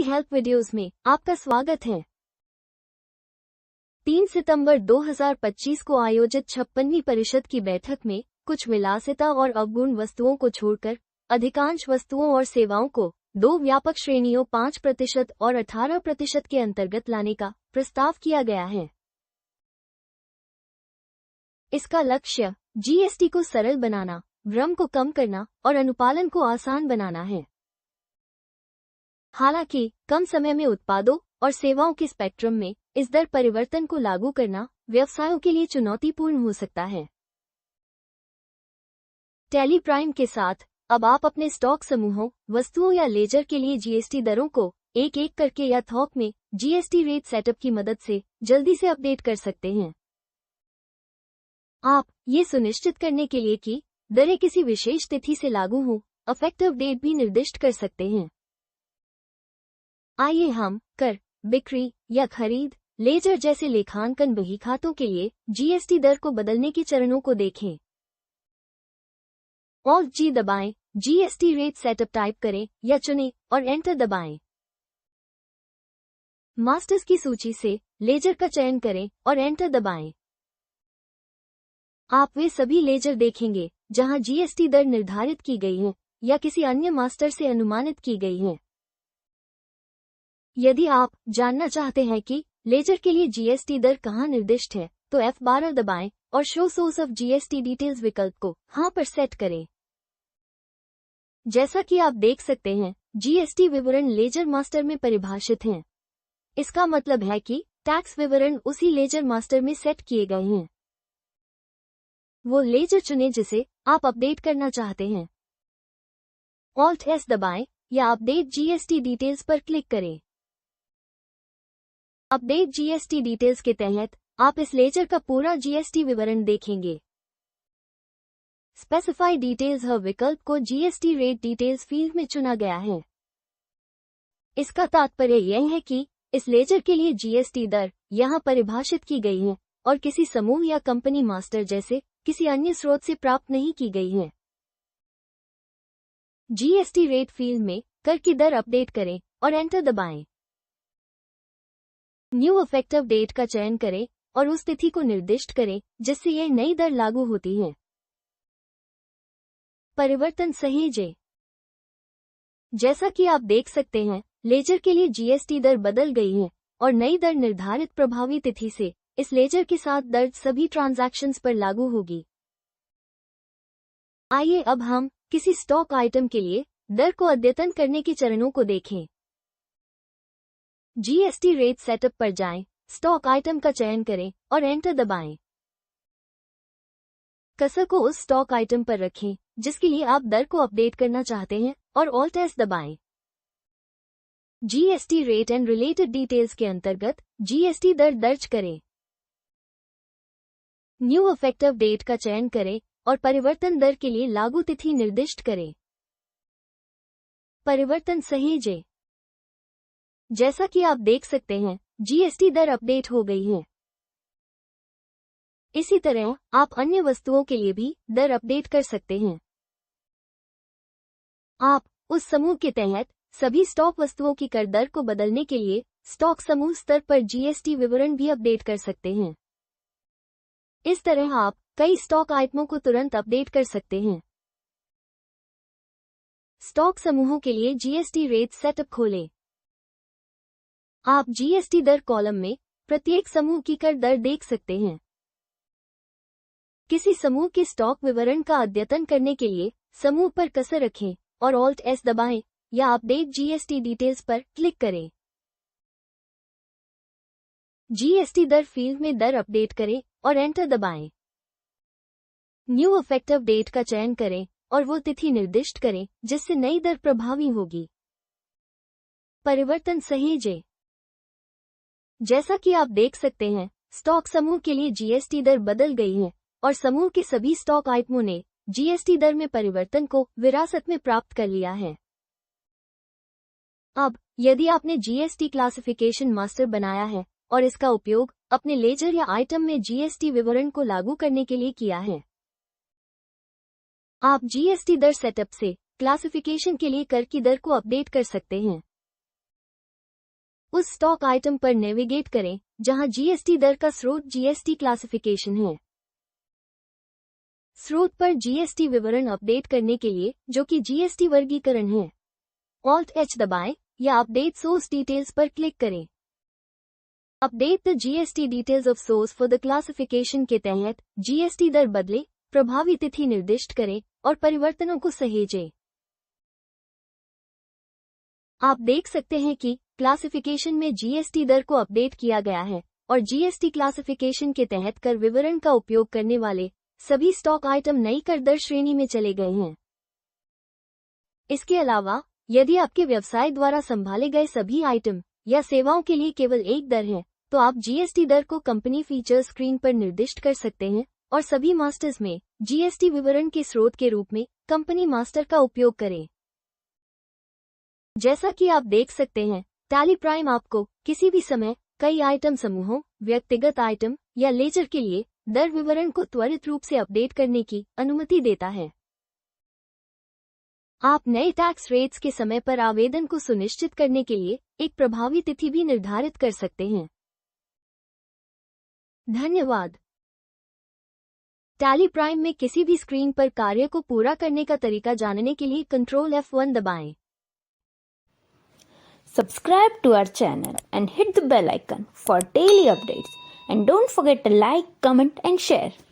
Help videos में आपका स्वागत है। 3 सितंबर 2025 को आयोजित 56वीं परिषद की बैठक में कुछ विलासिता और अवगुण वस्तुओं को छोड़कर अधिकांश वस्तुओं और सेवाओं को दो व्यापक श्रेणियों 5% और 18% के अंतर्गत लाने का प्रस्ताव किया गया है। इसका लक्ष्य जीएसटी को सरल बनाना, भ्रम को कम करना और अनुपालन को आसान बनाना है। हालांकि कम समय में उत्पादों और सेवाओं के स्पेक्ट्रम में इस दर परिवर्तन को लागू करना व्यवसायों के लिए चुनौतीपूर्ण हो सकता है। टैली प्राइम के साथ अब आप अपने स्टॉक समूहों, वस्तुओं या लेजर के लिए जीएसटी दरों को एक एक करके या थोक में जीएसटी रेट सेटअप की मदद से जल्दी से अपडेट कर सकते हैं। आप ये सुनिश्चित करने के लिए कि दरें किसी विशेष तिथि से लागू हों, इफेक्टिव डेट भी निर्दिष्ट कर सकते हैं। आइए हम कर, बिक्री या खरीद, लेजर जैसे लेखांकन बहीखातों के लिए जीएसटी दर को बदलने के चरणों को देखें। Alt G दबाएं, जीएसटी रेट सेटअप टाइप करें या चुनें और एंटर दबाएं। मास्टर्स की सूची से लेजर का चयन करें और एंटर दबाएं। आप वे सभी लेजर देखेंगे जहां जीएसटी दर निर्धारित की गई है या किसी अन्य मास्टर से अनुमानित की गई है। यदि आप जानना चाहते हैं कि लेजर के लिए जीएसटी दर कहां निर्दिष्ट है, तो F12 दबाएं और show source of GST details विकल्प को हां पर सेट करें। जैसा कि आप देख सकते हैं, जीएसटी विवरण लेजर मास्टर में परिभाषित हैं। इसका मतलब है कि टैक्स विवरण उसी लेजर मास्टर में सेट किए गए हैं। वो लेजर चुनें जिसे आप अपडेट करना चाहते हैं। Alt S दबाएं या अपडेट जीएसटी डिटेल्स पर क्लिक करें। अपडेट जीएसटी डिटेल्स के तहत आप इस लेजर का पूरा जीएसटी विवरण देखेंगे। स्पेसिफाई डिटेल्स हर विकल्प को जीएसटी रेट डिटेल्स फील्ड में चुना गया है। इसका तात्पर्य यह है कि इस लेजर के लिए जीएसटी दर यहां परिभाषित की गई है और किसी समूह या कंपनी मास्टर जैसे किसी अन्य स्रोत से प्राप्त नहीं की गई है। जीएसटी रेट फील्ड में कर की दर अपडेट करें और एंटर दबाएं। न्यू इफेक्टिव डेट का चयन करें और उस तिथि को निर्दिष्ट करें जिससे यह नई दर लागू होती है। परिवर्तन सहेजें। जैसा कि आप देख सकते हैं, लेजर के लिए जीएसटी दर बदल गई है और नई दर निर्धारित प्रभावी तिथि से इस लेजर के साथ दर्ज सभी ट्रांजैक्शंस पर लागू होगी। आइए अब हम किसी स्टॉक आइटम के लिए दर को अद्यतन करने के चरणों को देखें। जीएसटी रेट सेटअप पर जाएं, स्टॉक आइटम का चयन करें और एंटर दबाएं। कर्सर को उस स्टॉक आइटम पर रखें जिसके लिए आप दर को अपडेट करना चाहते हैं और Alt S दबाएं। GST rate and related details के अंतर्गत जीएसटी दर दर्ज करें। न्यू इफेक्टिव डेट का चयन करें और परिवर्तन दर के लिए लागू तिथि निर्दिष्ट करें। परिवर्तन सहेजें। जैसा कि आप देख सकते हैं, जीएसटी दर अपडेट हो गई है। इसी तरह आप अन्य वस्तुओं के लिए भी दर अपडेट कर सकते हैं। आप उस समूह के तहत सभी स्टॉक वस्तुओं की कर दर को बदलने के लिए स्टॉक समूह स्तर पर जीएसटी विवरण भी अपडेट कर सकते हैं। इस तरह आप कई स्टॉक आइटमों को तुरंत अपडेट कर सकते हैं। स्टॉक समूहों के लिए जीएसटी रेट सेटअप खोलें। आप जीएसटी दर कॉलम में प्रत्येक समूह की कर दर देख सकते हैं। किसी समूह के स्टॉक विवरण का अद्यतन करने के लिए समूह पर कर्सर रखें और Alt S दबाएं या अपडेट जीएसटी डिटेल्स पर क्लिक करें। जीएसटी दर फील्ड में दर अपडेट करें और एंटर दबाएं। न्यू इफेक्टिव डेट का चयन करें और वो तिथि निर्दिष्ट करें जिससे नई दर प्रभावी होगी। परिवर्तन सहेजें। जैसा कि आप देख सकते हैं, स्टॉक समूह के लिए जीएसटी दर बदल गई है और समूह के सभी स्टॉक आइटमों ने जीएसटी दर में परिवर्तन को विरासत में प्राप्त कर लिया है। अब यदि आपने जीएसटी क्लासिफिकेशन मास्टर बनाया है और इसका उपयोग अपने लेजर या आइटम में जीएसटी विवरण को लागू करने के लिए किया है, आप जीएसटी दर सेटअप से क्लासिफिकेशन के लिए कर की दर को अपडेट कर सकते हैं। उस स्टॉक आइटम पर नेविगेट करें जहां जीएसटी दर का स्रोत जीएसटी क्लासिफिकेशन है। स्रोत पर जीएसटी विवरण अपडेट करने के लिए, जो कि जीएसटी वर्गीकरण है, Alt-H दबाएं या अपडेट सोर्स डिटेल्स पर क्लिक करें। Update the GST details of source for the classification के तहत जीएसटी दर बदले, प्रभावी तिथि निर्दिष्ट करें और परिवर्तनों को सहेजें। आप देख सकते हैं कि क्लासिफिकेशन में जीएसटी दर को अपडेट किया गया है और जीएसटी क्लासिफिकेशन के तहत कर विवरण का उपयोग करने वाले सभी स्टॉक आइटम नई कर दर श्रेणी में चले गए हैं। इसके अलावा, यदि आपके व्यवसाय द्वारा संभाले गए सभी आइटम या सेवाओं के लिए केवल एक दर है, तो आप जीएसटी दर को कंपनी फीचर स्क्रीन पर निर्दिष्ट कर सकते हैं और सभी मास्टर्स में जीएसटी विवरण के स्रोत के रूप में कंपनी मास्टर का उपयोग करें। जैसा कि आप देख सकते हैं, टैली प्राइम आपको किसी भी समय कई आइटम समूहों, व्यक्तिगत आइटम या लेजर के लिए दर विवरण को त्वरित रूप से अपडेट करने की अनुमति देता है। आप नए टैक्स रेट्स के समय पर आवेदन को सुनिश्चित करने के लिए एक प्रभावी तिथि भी निर्धारित कर सकते हैं। धन्यवाद। टैली प्राइम में किसी भी स्क्रीन पर कार्य को पूरा करने का तरीका जानने के लिए Ctrl F1 दबाएं। Subscribe to our channel and hit the bell icon for daily updates. And don't forget to like, comment and share.